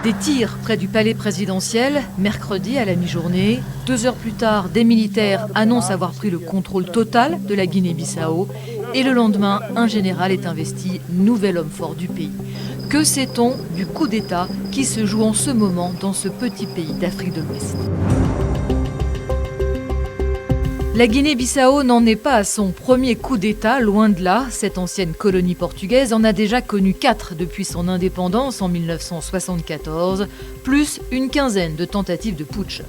Des tirs près du palais présidentiel, mercredi à la mi-journée. 2 heures plus tard, des militaires annoncent avoir pris le contrôle total de la Guinée-Bissau. Et le lendemain, un général est investi nouvel homme fort du pays. Que sait-on du coup d'État qui se joue en ce moment dans ce petit pays d'Afrique de l'Ouest ? La Guinée-Bissau n'en est pas à son premier coup d'État, loin de là. Cette ancienne colonie portugaise en a déjà connu 4 depuis son indépendance en 1974, plus une quinzaine de tentatives de putsch.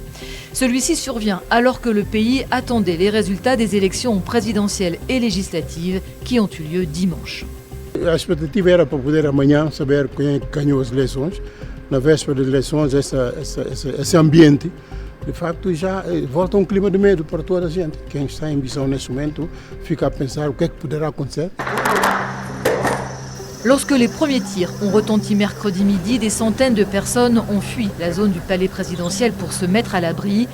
Celui-ci survient alors que le pays attendait les résultats des élections présidentielles et législatives qui ont eu lieu dimanche. A expectativa era para poder amanhã saber quem ganhou as eleições. Na véspera das eleições, esse ambiente, de facto, já volta um clima de medo para toda a gente. Quem está em Bissau neste momento fica a pensar o que é que poderá acontecer. Lorsque les premiers tirs ont retenti mercredi midi, des centaines de personnes ont fui la zone du palais présidentiel pour se mettre à l'abri.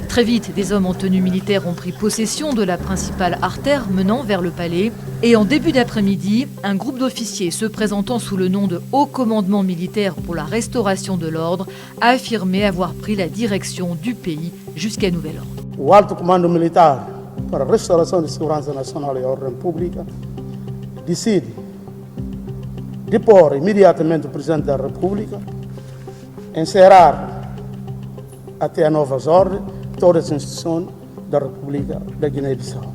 Très vite, des hommes en tenue militaire ont pris possession de la principale artère menant vers le palais. Et en début d'après-midi, un groupe d'officiers se présentant sous le nom de Haut Commandement Militaire pour la Restauration de l'Ordre a affirmé avoir pris la direction du pays jusqu'à nouvel ordre. O Alto Comando Militar para a Restauração de Segurança Nacional e Ordem Pública decide depor imediatamente o Presidente da República, encerrar até a novas ordens todas as instituições da República da Guiné-Bissau.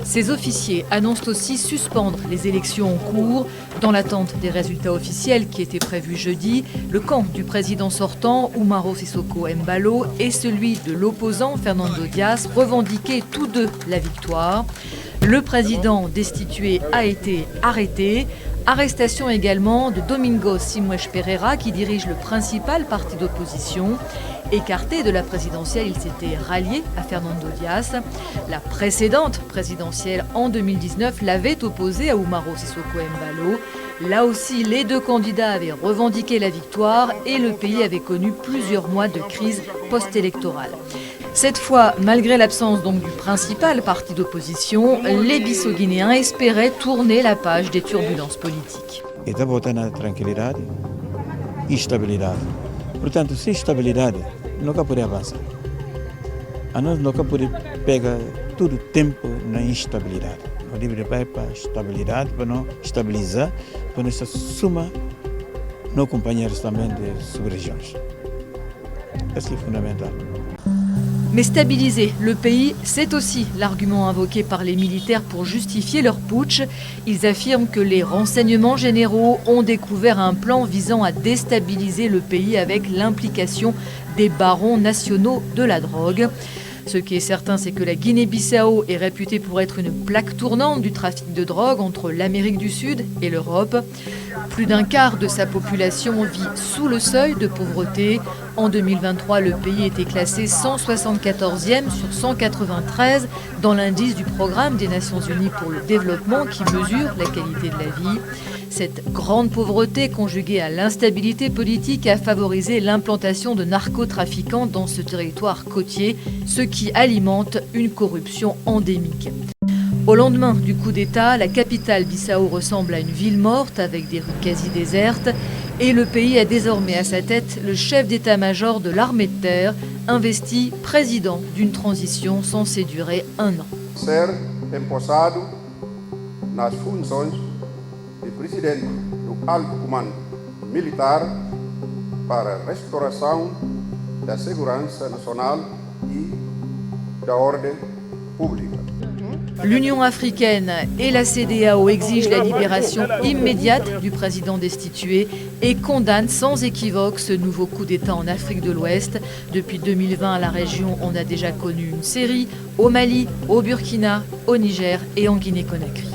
Ces officiers annoncent aussi suspendre les élections en cours. Dans l'attente des résultats officiels qui étaient prévus jeudi, le camp du président sortant, Umaro Sissoko Embalo, et celui de l'opposant, Fernando Dias, revendiquaient tous deux la victoire. Le président destitué a été arrêté. Arrestation également de Domingos Simões Pereira, qui dirige le principal parti d'opposition. Écarté de la présidentielle, il s'était rallié à Fernando Dias. La précédente présidentielle en 2019 l'avait opposé à Umaro Sissoko Embalo. Là aussi, les deux candidats avaient revendiqué la victoire et le pays avait connu plusieurs mois de crise post-électorale. Cette fois, malgré l'absence donc du principal parti d'opposition, les Bissau-Guinéens espéraient tourner la page des turbulences politiques. Está voltando a tranquilidade e estabilidade. Portanto, sem estabilidade, nunca pode avançar. A nós nunca pode pegar todo o tempo na instabilidade. Nós devemos ir para a estabilidade, para não estabilizar, para nós sumar nos companheiros também de sub-regiões. Isso é fundamental. Mais stabiliser le pays, c'est aussi l'argument invoqué par les militaires pour justifier leur putsch. Ils affirment que les renseignements généraux ont découvert un plan visant à déstabiliser le pays avec l'implication des barons nationaux de la drogue. Ce qui est certain, c'est que la Guinée-Bissau est réputée pour être une plaque tournante du trafic de drogue entre l'Amérique du Sud et l'Europe. Plus d'un quart de sa population vit sous le seuil de pauvreté. En 2023, le pays était classé 174e sur 193 dans l'indice du Programme des Nations Unies pour le développement qui mesure la qualité de la vie. Cette grande pauvreté conjuguée à l'instabilité politique a favorisé l'implantation de narcotrafiquants dans ce territoire côtier, ce qui alimente une corruption endémique. Au lendemain du coup d'État, la capitale Bissau ressemble à une ville morte avec des rues quasi désertes et le pays a désormais à sa tête le chef d'état-major de l'armée de terre, investi président d'une transition censée durer 1 an. Ser empossado nas funções de presidente do Alto Comando Militar para a restauração da segurança nacional e da ordem pública. L'Union africaine et la CEDEAO exigent la libération immédiate du président destitué et condamnent sans équivoque ce nouveau coup d'État en Afrique de l'Ouest. Depuis 2020, la région en a déjà connu une série au Mali, au Burkina, au Niger et en Guinée-Conakry.